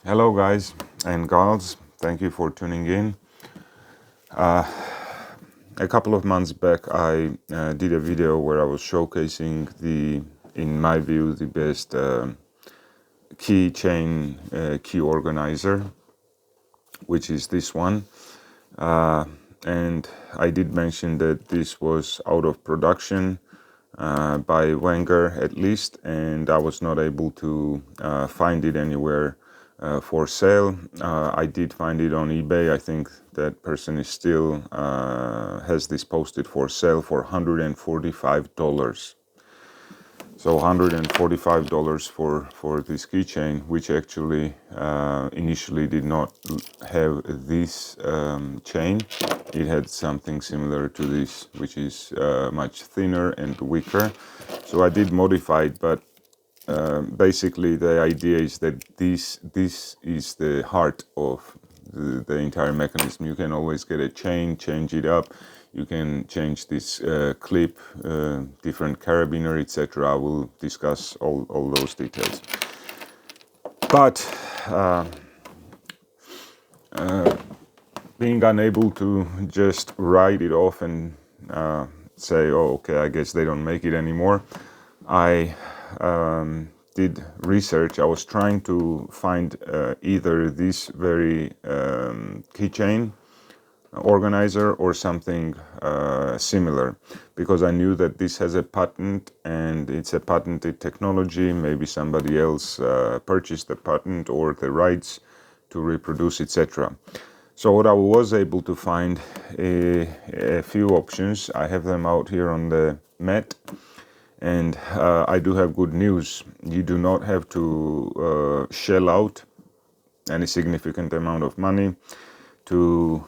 Hello guys and gals, thank you for tuning in. A couple of months back I did a video where I was showcasing in my view, the best keychain key organizer, which is this one. And I did mention that this was out of production by Wenger at least, and I was not able to find it anywhere for sale. I did find it on eBay. I think that person is still has this posted for sale for $145. So $145 for this keychain, which actually initially did not have this chain. It had something similar to this, which is much thinner and weaker. So I did modify it, but basically the idea is that this is the heart of the entire mechanism. You can always get a chain, change it up. You can change this clip, different carabiner, etc. I will discuss all those details. But being unable to just write it off and say, oh, okay, I guess they don't make it anymore, I did research. I was trying to find either this very keychain organizer or something similar, because I knew that this has a patent and it's a patented technology. Maybe somebody else purchased the patent or the rights to reproduce, etc. So what I was able to find a few options. I have them out here on the mat, and I do have good news. You do not have to shell out any significant amount of money to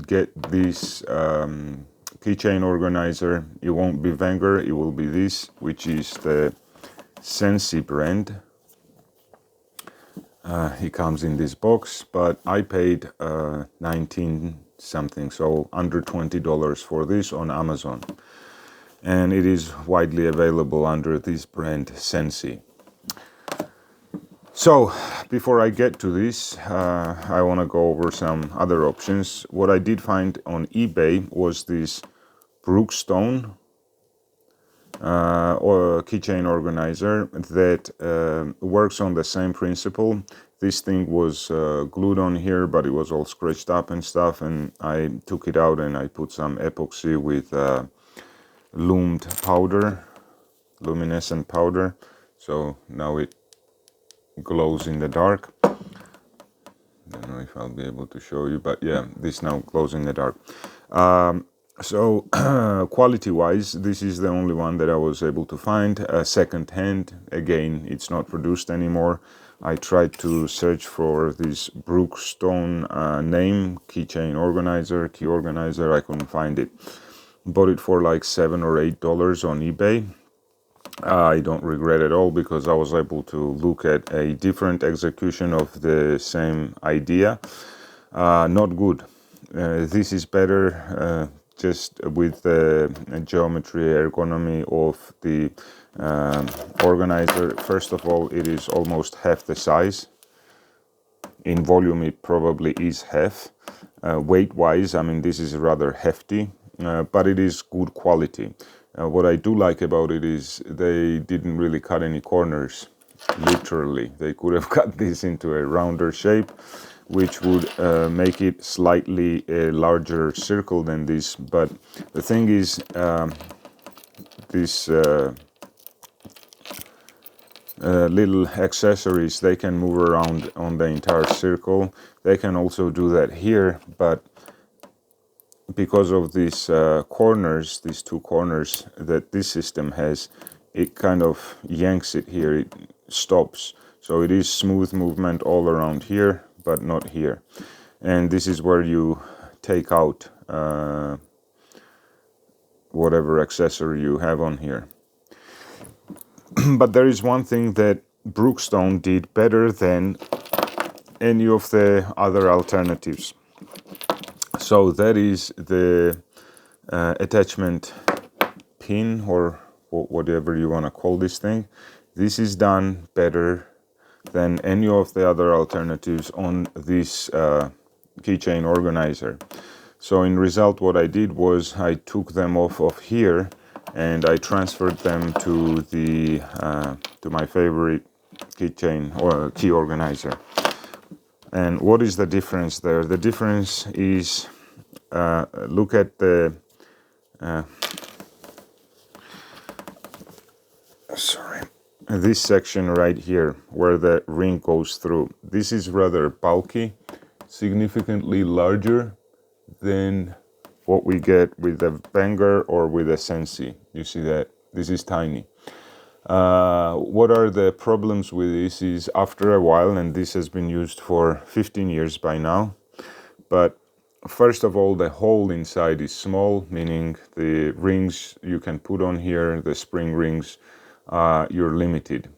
get this keychain organizer. It won't be Wenger, it will be this, which is the Sensi brand. It comes in this box, but I paid 19 something, so under $20 for this on Amazon, and it is widely available under this brand Sensi. So before I get to this, I want to go over some other options. What I did find on eBay was this Brookstone or keychain organizer that works on the same principle. This thing was glued on here, but it was all scratched up and stuff, and I took it out and I put some epoxy with luminescent powder, so now it glows in the dark. I don't know if I'll be able to show you, but yeah, this now glows in the dark. So quality wise, this is the only one that I was able to find second hand. Again, it's not produced anymore. I tried to search for this Brookstone name, keychain organizer, key organizer. I couldn't find it. Bought it for like $7 or $8 on eBay. I don't regret at all, because I was able to look at a different execution of the same idea. Not good. This is better, just with the geometry, ergonomy of the organizer. First of all, it is almost half the size. In volume, it probably is half. Weight-wise, I mean, this is rather hefty, but it is good quality. What I do like about it is they didn't really cut any corners, literally. They could have cut this into a rounder shape, which would make it slightly a larger circle than this. But the thing is, these little accessories, they can move around on the entire circle. They can also do that here, but because of these corners, these two corners that this system has, it kind of yanks it here, it stops. So it is smooth movement all around here, but not here. And this is where you take out whatever accessory you have on here. But there is one thing that Brookstone did better than any of the other alternatives. So that is the attachment pin, or whatever you want to call this thing. This is done better than any of the other alternatives on this keychain organizer. So in result, what I did was I took them off of here and I transferred them to the to my favorite keychain or key organizer. And what is the difference there? The difference is, look at the this section right here where the ring goes through. This is rather bulky, significantly larger than what we get with the Banger or with the Sensi. You see that this is tiny. What are the problems with this is after a while, and this has been used for 15 years by now, but first of all, the hole inside is small, meaning the rings you can put on here, the spring rings, you're limited.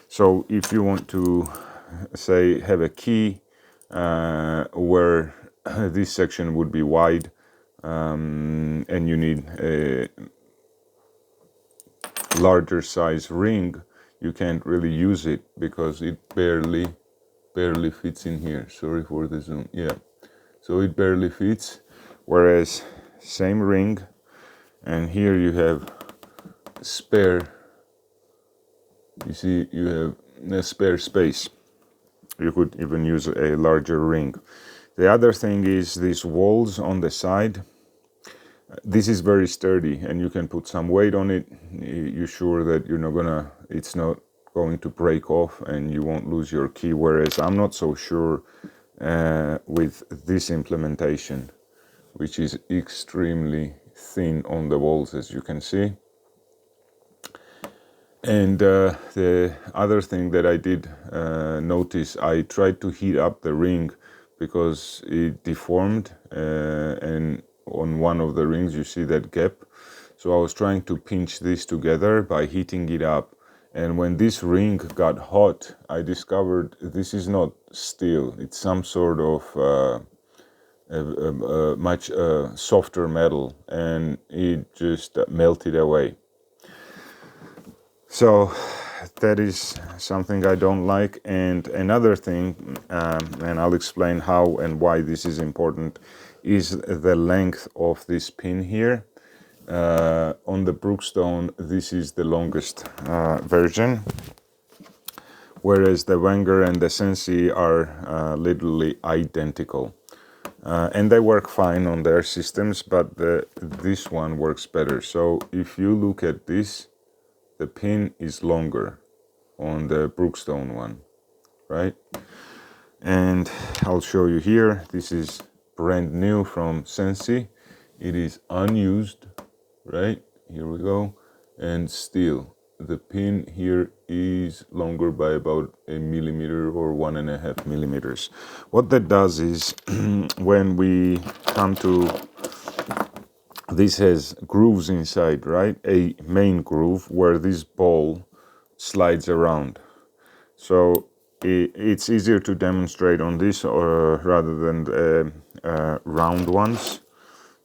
So if you want to, say, have a key where this section would be wide, and you need a larger size ring, you can't really use it because it barely fits in here. Sorry for the zoom. Yeah, so it barely fits, whereas same ring, and here you have spare, you see you have a spare space. You could even use a larger ring. The other thing is these walls on the side. This is very sturdy and you can put some weight on it. You're sure that it's not going to break off and you won't lose your key, whereas I'm not so sure with this implementation, which is extremely thin on the walls, as you can see. And the other thing that I did notice, I tried to heat up the ring because it deformed, and on one of the rings you see that gap. So I was trying to pinch this together by heating it up. And when this ring got hot, I discovered this is not steel. It's some sort of much softer metal, and it just melted away. So that is something I don't like. And another thing, and I'll explain how and why this is important, is the length of this pin here. On the Brookstone, this is the longest version, whereas the Wenger and the Sensi are literally identical. And they work fine on their systems, but this one works better. So if you look at this, the pin is longer on the Brookstone one, right? And I'll show you here. This is brand new from Sensi. It is unused, right? Here we go. And still, the pin here is longer by about a millimeter or 1.5 millimeters. What that does is when we come to, this has grooves inside, right? A main groove where this ball slides around. So it's easier to demonstrate on this rather than the round ones.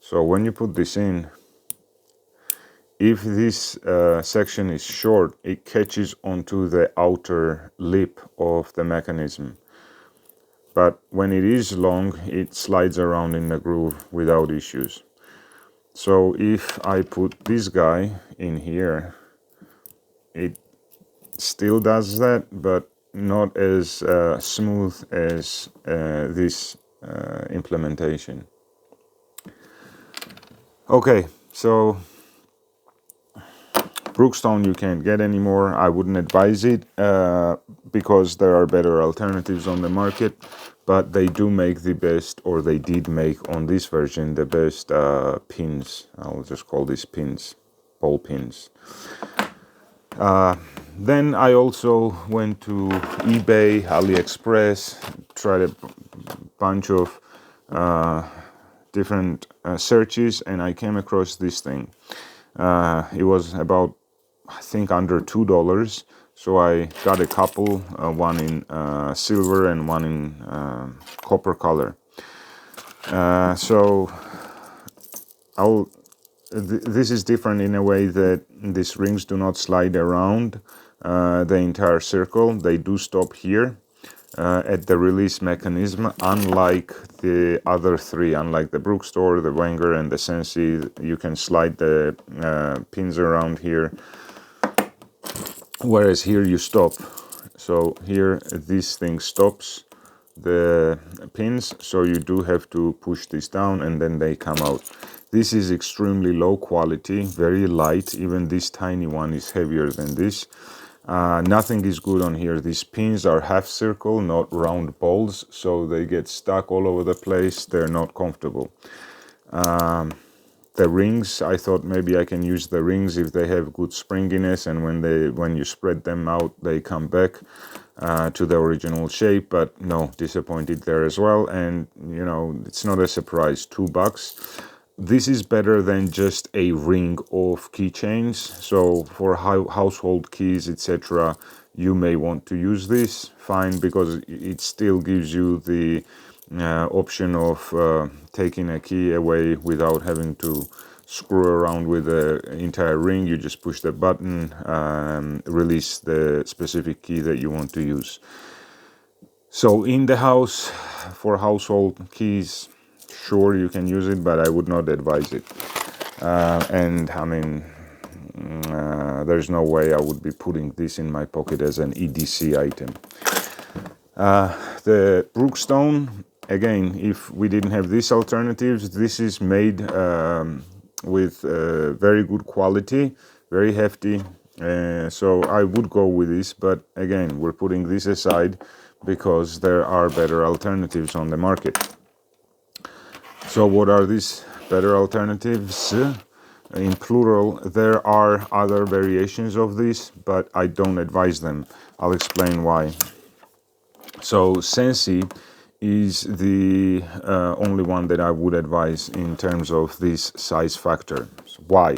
So when you put this in, if this section is short, it catches onto the outer lip of the mechanism. But when it is long, it slides around in the groove without issues. So if I put this guy in here, it still does that, but not as smooth as this implementation. Okay, so Brookstone you can't get anymore. I wouldn't advise it because there are better alternatives on the market, but they do make the best, or they did make on this version, the best pins. I'll just call these pins, ball pins. Then I also went to eBay, AliExpress, tried a bunch of different searches, and I came across this thing. It was about, I think, under $2. So I got a couple, one in silver and one in copper color. So this is different in a way that these rings do not slide around. the entire circle. They do stop here at the release mechanism, unlike the other three, unlike the Brookstore, the Wenger, and the Sensi. You can slide the pins around here, whereas here you stop. So here this thing stops the pins, so you do have to push this down and then they come out. This is extremely low quality, very light. Even this tiny one is heavier than this. Nothing is good on here. These pins are half circle, not round balls, so they get stuck all over the place. They're not comfortable. The rings, I thought maybe I can use the rings if they have good springiness, and when you spread them out, they come back to the original shape. But no, disappointed there as well. And you know, it's not a surprise. $2. This is better than just a ring of keychains. So for household keys, etc., you may want to use this. Fine, because it still gives you the option of taking a key away without having to screw around with the entire ring. You just push the button, release the specific key that you want to use. So in the house, for household keys, sure, you can use it, but I would not advise it. And I mean, there's no way I would be putting this in my pocket as an EDC item. The Brookstone, again, if we didn't have these alternatives, this is made with very good quality, very hefty. So I would go with this, but again, we're putting this aside because there are better alternatives on the market. So what are these better alternatives? In plural, there are other variations of this, but I don't advise them. I'll explain why. So Sensi is the only one that I would advise in terms of this size factor. So why?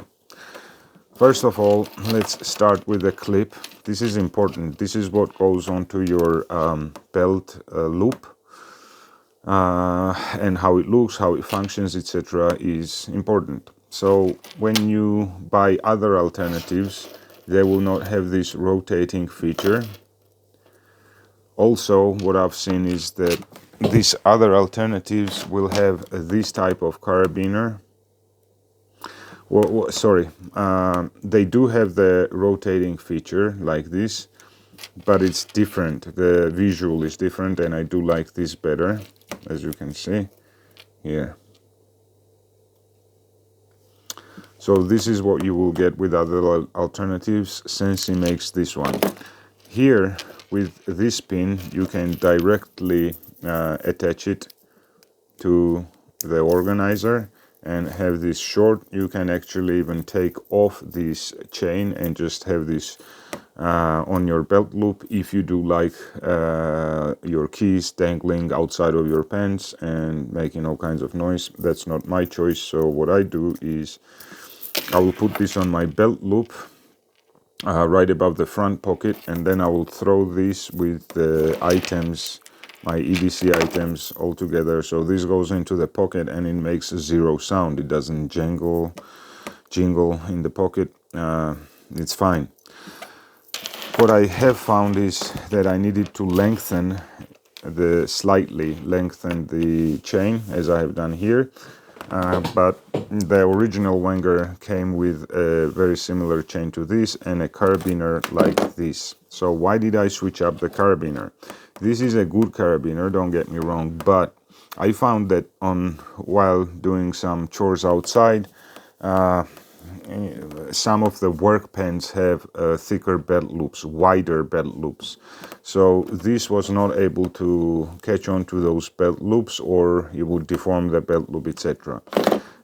First of all, let's start with the clip. This is important. This is what goes onto your belt loop. And how it looks, how it functions, etc. is important. So when you buy other alternatives, they will not have this rotating feature. Also, what I've seen is that these other alternatives will have this type of carabiner. Well, sorry, they do have the rotating feature like this, but it's different. The visual is different, and I do like this better, as you can see here. So this is what you will get with other alternatives. Sensi makes this one. Here, with this pin, you can directly attach it to the organizer and have this short. You can actually even take off this chain and just have this on your belt loop if you do like your keys dangling outside of your pants and making all kinds of noise. That's not my choice. So what I do is I will put this on my belt loop right above the front pocket, and then I will throw this with the items, my EDC items, all together. So this goes into the pocket and it makes zero sound. It doesn't jingle in the pocket. It's fine. What I have found is that I needed to slightly lengthen the chain, as I have done here. But the original Wenger came with a very similar chain to this and a carabiner like this. So why did I switch up the carabiner? This is a good carabiner, don't get me wrong, but I found that while doing some chores outside, some of the work pens have thicker belt loops, wider belt loops. So this was not able to catch on to those belt loops, or it would deform the belt loop, etc.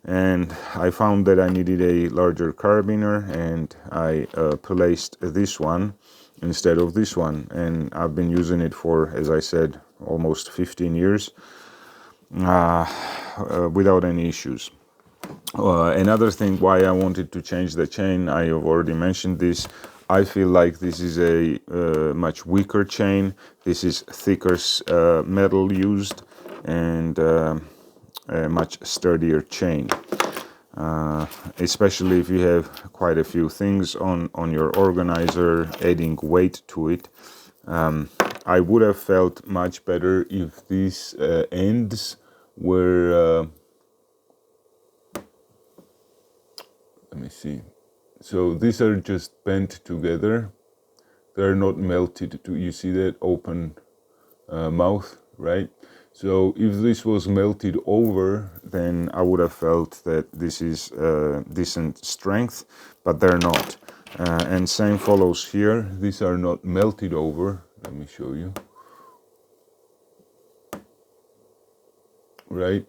And I found that I needed a larger carabiner, and I placed this one instead of this one. And I've been using it for, as I said, almost 15 years without any issues. Another thing why I wanted to change the chain, I have already mentioned this. I feel like this is a much weaker chain. This is thicker metal used and a much sturdier chain. especially if you have quite a few things on your organizer, adding weight to it. I would have felt much better if these ends were, let me see, so these are just bent together. They're not melted to, you see that open mouth, right? So if this was melted over, then I would have felt that this is decent strength, but they're not. And same follows here. These are not melted over. Let me show you. Right?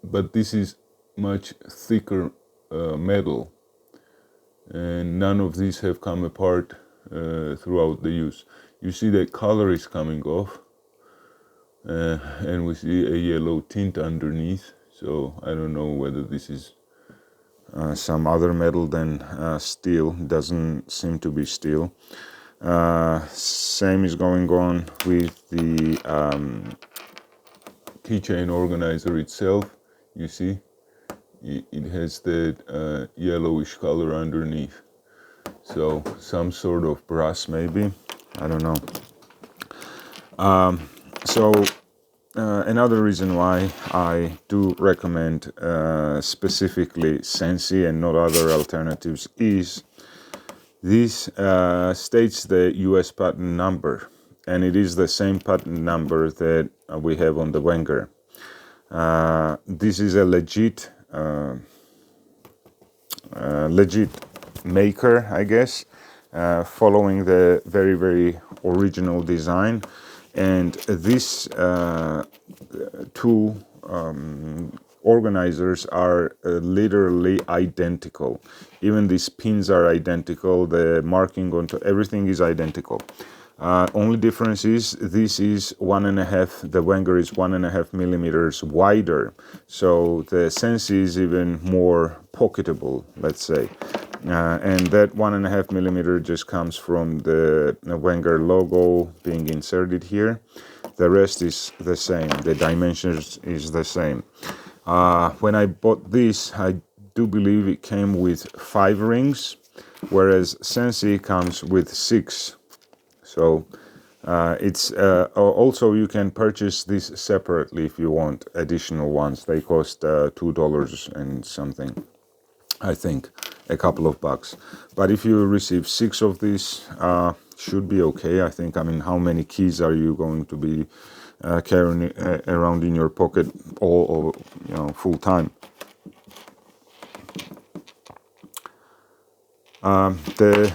But this is much thicker metal, and none of these have come apart throughout the use. You see that color is coming off. And we see a yellow tint underneath, so I don't know whether this is some other metal than steel. Doesn't seem to be steel. Same is going on with the keychain organizer itself. You see it has that yellowish color underneath, so some sort of brass maybe, I don't know. So another reason why I do recommend specifically Sensi and not other alternatives is this states the US patent number, and it is the same patent number that we have on the Wenger. This is a legit maker, I guess, following the very original design. And these two organizers are literally identical. Even these pins are identical. The marking onto everything is identical. Only difference is this is 1.5. The Wenger is 1.5 millimeters wider, so the Sensi is even more pocketable, let's say. And that 1.5 millimeter just comes from the Wenger logo being inserted here. The rest is the same. The dimensions is the same. When I bought this, I do believe it came with 5 rings, whereas Sensi comes with 6. So it's also, you can purchase this separately if you want additional ones. They cost $2 and something, I think, a couple of bucks. But if you receive 6 of these, should be okay, I think. I mean, how many keys are you going to be carrying around in your pocket all full time? The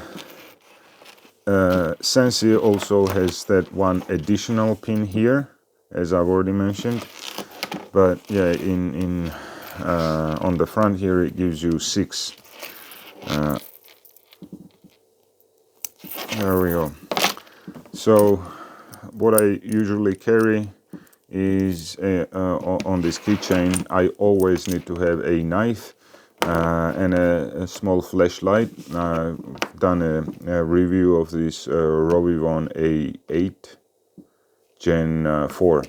Sensi also has that one additional pin here, as I've already mentioned. But yeah, in on the front here it gives you 6. There we go. So what I usually carry is on this keychain, I always need to have a knife and a small flashlight. I've done a review of this Robivon A8 Gen 4.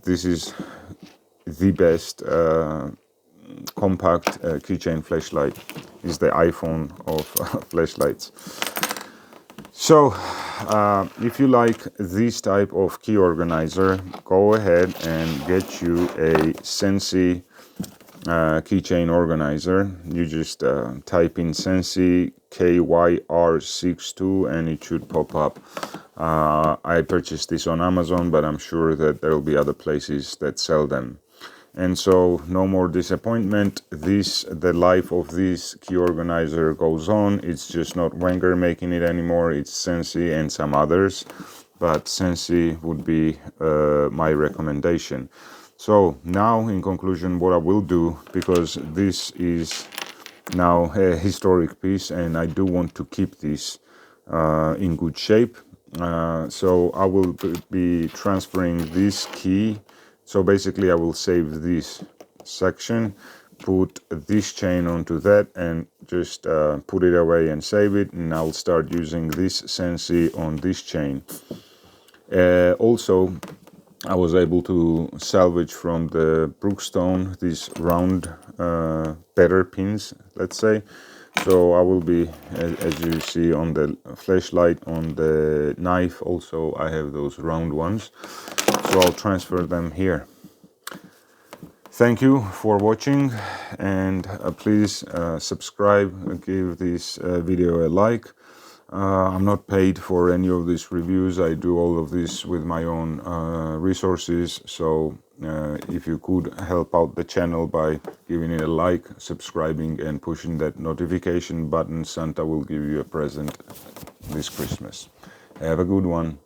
This is the best compact keychain flashlight. Is the iPhone of flashlights. So if you like this type of key organizer, go ahead and get you a Sensi keychain organizer. You just type in Sensi KYR62 and it should pop up. I purchased this on Amazon, but I'm sure that there will be other places that sell them. And so no more disappointment. The life of this key organizer goes on. It's just not Wenger making it anymore. It's Sensi and some others, but Sensi would be my recommendation. So now, in conclusion, what I will do, because this is now a historic piece and I do want to keep this in good shape, so I will be transferring this key. So basically I will save this section, put this chain onto that and just put it away and save it, and I'll start using this Sensi on this chain. Also, I was able to salvage from the Brookstone these round better pins, let's say. So I will be, as you see on the flashlight, on the knife also I have those round ones. So I'll transfer them here. Thank you for watching, and please subscribe, give this video a like. I'm not paid for any of these reviews. I do all of this with my own resources. So if you could help out the channel by giving it a like, subscribing, and pushing that notification button, Santa will give you a present this Christmas. Have a good one.